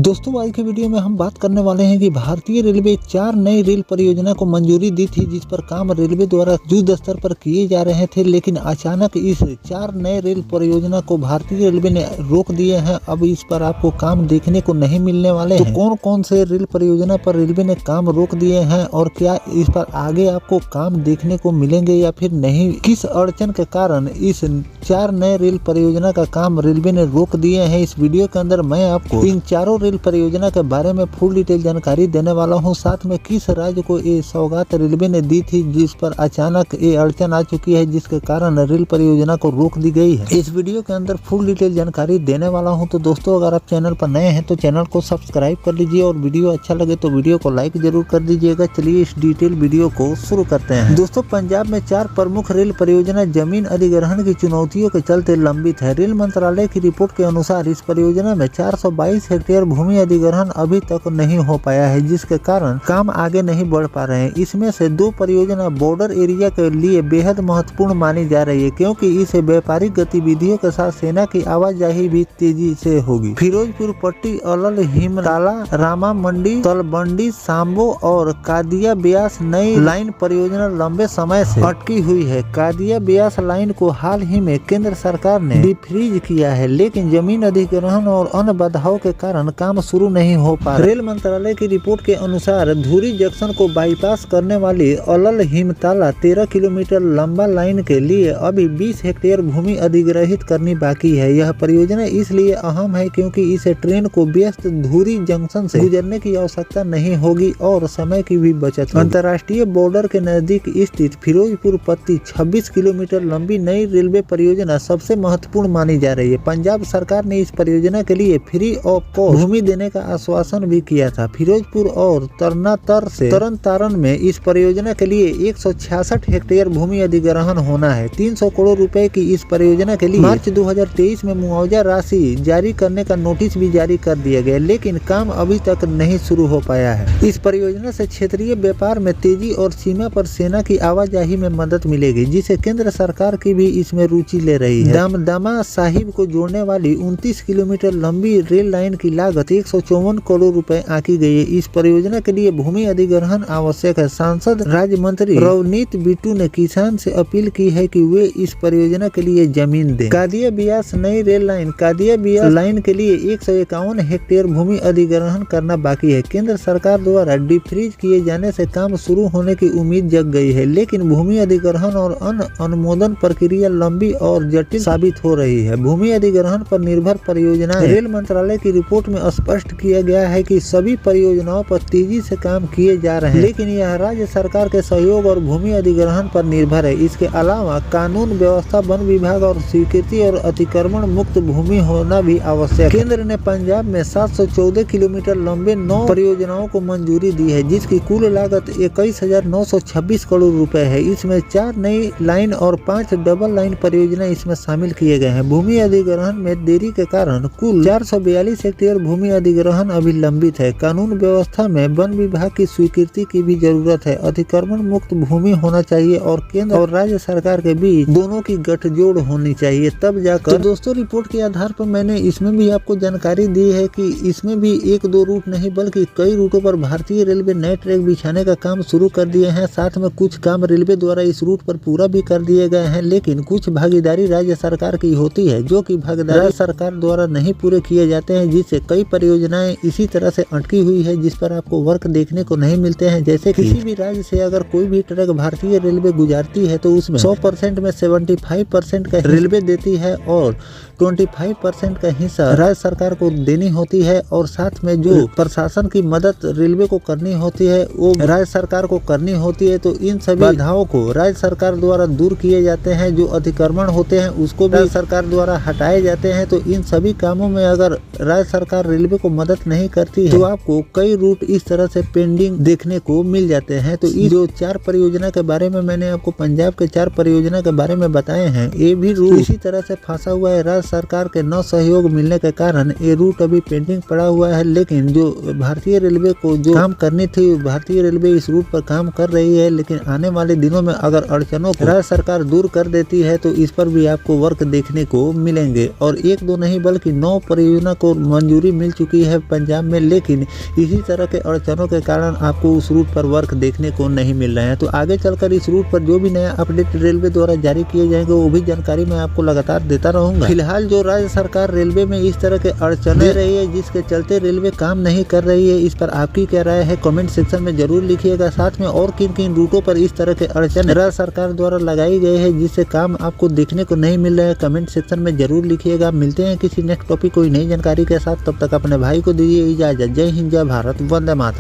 दोस्तों आज की वीडियो में हम बात करने वाले हैं कि भारतीय रेलवे 4 नई रेल परियोजना को मंजूरी दी थी, जिस पर काम रेलवे द्वारा युद्ध स्तर पर किए जा रहे थे। लेकिन अचानक इस 4 नए रेल परियोजना को भारतीय रेलवे ने रोक दिए हैं। अब इस पर आपको काम देखने को नहीं मिलने वाले हैं। तो कौन कौन से रेल परियोजना पर रेलवे ने काम रोक दिए हैं और क्या इस पर आगे आपको काम देखने को मिलेंगे या फिर नहीं, किस अड़चन के कारण इस 4 नए रेल परियोजना का काम रेलवे ने रोक दिए हैं, इस वीडियो के अंदर मैं आपको इन चारों रेल परियोजना के बारे में फुल डिटेल जानकारी देने वाला हूं। साथ में किस राज्य को ये सौगात रेलवे ने दी थी, जिस पर अचानक ये अड़चन आ चुकी है, जिसके कारण रेल परियोजना को रोक दी गई है। इस वीडियो के अंदर फुल डिटेल जानकारी देने वाला हूं। तो दोस्तों अगर आप चैनल पर नए हैं तो चैनल को सब्सक्राइब कर लीजिए और वीडियो अच्छा लगे तो वीडियो को लाइक जरूर कर दीजिएगा। चलिए इस डिटेल वीडियो को शुरू करते हैं। दोस्तों पंजाब में 4 प्रमुख रेल परियोजना जमीन अधिग्रहण की चुनौतियों के चलते लंबित है। रेल मंत्रालय की रिपोर्ट के अनुसार इस परियोजना में 422 हेक्टेयर भूमि अधिग्रहण अभी तक नहीं हो पाया है, जिसके कारण काम आगे नहीं बढ़ पा रहे हैं। इसमें से 2 परियोजना बॉर्डर एरिया के लिए बेहद महत्वपूर्ण मानी जा रही है, क्योंकि इसे व्यापारिक गतिविधियों के साथ सेना की आवाजाही भी तेजी से होगी। फिरोजपुर पट्टी, अलल, हिमताला, रामा मंडी, तलबंडी, सांबो और कादिया ब्यास नई लाइन परियोजना लंबे समय से अटकी हुई है। कादिया ब्यास लाइन को हाल ही में केंद्र सरकार ने डिफ्रीज किया है, लेकिन जमीन अधिग्रहण और अन्य बाधाओं के कारण काम शुरू नहीं हो पा रहा। रेल मंत्रालय की रिपोर्ट के अनुसार धुरी जंक्शन को बाईपास करने वाली अलल हिमताला 13 किलोमीटर लंबा लाइन के लिए अभी 20 हेक्टेयर भूमि अधिग्रहित करनी बाकी है। यह परियोजना इसलिए अहम है क्योंकि इसे ट्रेन को व्यस्त धुरी जंक्शन से गुजरने की आवश्यकता नहीं होगी और समय की भी बचत होगी। अंतर्राष्ट्रीय बॉर्डर के नजदीक स्थित फिरोजपुर पट्टी 26 किलोमीटर लंबी नई रेलवे परियोजना सबसे महत्वपूर्ण मानी जा रही है। पंजाब सरकार ने इस परियोजना के लिए फ्री ऑफ कॉस्ट भूमि देने का आश्वासन भी किया था। फिरोजपुर और तरन तारण में इस परियोजना के लिए 166 हेक्टेयर भूमि अधिग्रहण होना है। 300 करोड़ रुपए की इस परियोजना के लिए मार्च 2023 में मुआवजा राशि जारी करने का नोटिस भी जारी कर दिया गया, लेकिन काम अभी तक नहीं शुरू हो पाया है। इस परियोजना से क्षेत्रीय व्यापार में तेजी और सीमा पर सेना की आवाजाही में मदद मिलेगी, जिसे केंद्र सरकार की भी इसमें रुचि ले रही है। दमदमा साहिब को जोड़ने वाली 29 किलोमीटर लंबी रेल लाइन की लागत 154 करोड़ रुपए आंकी गई है। इस परियोजना के लिए भूमि अधिग्रहण आवश्यक है। सांसद राज्य मंत्री रवनीत बिट्टू ने किसान से अपील की है कि वे इस परियोजना के लिए जमीन दें। कादिया ब्यास नई rail line, Qadian Beas line के लिए 151 हेक्टेयर भूमि अधिग्रहण करना बाकी है। केंद्र सरकार द्वारा डिफ्रीज किए जाने से काम शुरू होने की उम्मीद जग गई है, लेकिन भूमि अधिग्रहण और अनुमोदन प्रक्रिया लंबी और जटिल साबित हो रही है। भूमि अधिग्रहण पर निर्भर परियोजनाएं रेल मंत्रालय की रिपोर्ट में स्पष्ट किया गया है कि सभी परियोजनाओं पर तेजी से काम किए जा रहे हैं, लेकिन यह राज्य सरकार के सहयोग और भूमि अधिग्रहण पर निर्भर है। इसके अलावा कानून व्यवस्था, वन विभाग और स्वीकृति और अतिक्रमण मुक्त भूमि होना भी आवश्यक है। केंद्र ने पंजाब में 714 किलोमीटर लंबे 9 परियोजनाओं को मंजूरी दी है, जिसकी कुल लागत 21,926 करोड़ रुपए है। इसमें 4 नई लाइन और 5 डबल लाइन परियोजना इसमें शामिल किए गए हैं। भूमि अधिग्रहण में देरी के कारण कुल 442 हेक्टेयर भूमि अधिग्रहण अभी लंबित है। कानून व्यवस्था में वन विभाग की स्वीकृति की भी जरूरत है। अतिक्रमण मुक्त भूमि होना चाहिए और केंद्र और राज्य सरकार के बीच दोनों की गठजोड़ होनी चाहिए, तब जाकर। तो दोस्तों रिपोर्ट के आधार पर मैंने इसमें भी आपको जानकारी दी है कि इसमें भी 1-2 रूट नहीं बल्कि कई रूटों पर भारतीय रेलवे नए ट्रैक बिछाने का काम शुरू कर दिए हैं। साथ में कुछ काम रेलवे द्वारा इस रूट पर पूरा भी कर दिए गए हैं, लेकिन कुछ भागीदारी राज्य सरकार की होती है, जो कि भागीदारी सरकार द्वारा नहीं पूरे किए जाते हैं, जिससे कई परियोजनाएं इसी तरह से अटकी हुई है, जिस पर आपको वर्क देखने को नहीं मिलते हैं। जैसे किसी भी राज्य से अगर कोई भी ट्रक भारतीय रेलवे गुजारती है तो उसमें 100% में 75% का रेलवे देती है और 25% का हिस्सा राज्य सरकार को देनी होती है, और साथ में जो प्रशासन की मदद रेलवे को करनी होती है वो राज्य सरकार को करनी होती है। तो इन सभी बाधाओं को राज्य सरकार द्वारा दूर किए जाते हैं। जो अतिक्रमण होते हैं उसको भी सरकार द्वारा हटाए जाते हैं। तो इन सभी कामों में अगर राज्य सरकार रेलवे को मदद नहीं करती है तो आपको कई रूट इस तरह से पेंडिंग देखने को मिल जाते हैं। तो इस जो 4 परियोजना के बारे में मैंने आपको पंजाब के 4 परियोजना के बारे में बताए हैं, ये भी रूट इसी तरह से फंसा हुआ है। राज्य सरकार के न सहयोग मिलने के कारण ये रूट अभी पेंडिंग पड़ा हुआ है। लेकिन जो भारतीय रेलवे को जो काम करनी थी, भारतीय रेलवे इस रूट पर काम कर रही है। लेकिन आने वाले दिनों में अगर अड़चनों को राज्य सरकार दूर कर देती है तो इस पर भी आपको वर्क देखने को मिलेंगे। और एक दो नहीं बल्कि 9 परियोजना को मंजूरी मिल चुकी है पंजाब में। लेकिन इसी तरह के अड़चनों के कारण आपको उस रूट पर वर्क देखने को नहीं मिल रहे हैं। तो आगे चलकर इस रूट पर जो भी नया अपडेट रेलवे द्वारा जारी किए जाएंगे वो भी जानकारी मैं आपको लगातार देता रहूंगा। फिलहाल जो राज्य सरकार रेलवे में इस तरह के अड़चने रही है जिसके चलते रेलवे काम नहीं कर रही है, इस पर आपकी क्या राय है कमेंट सेक्शन में जरूर लिखिएगा। साथ में और किन किन रूटों पर इस तरह के अड़चन राज्य सरकार द्वारा लगाई गई है जिससे काम आपको देखने को नहीं मिल रहा है, कमेंट सेक्शन में जरूर लिखिएगा। मिलते हैं किसी नेक्स्ट टॉपिक कोई नई जानकारी के साथ, तब तक अपने भाई को दीजिए इजाजत। जय हिंद, जय भारत, वंदे मातरम।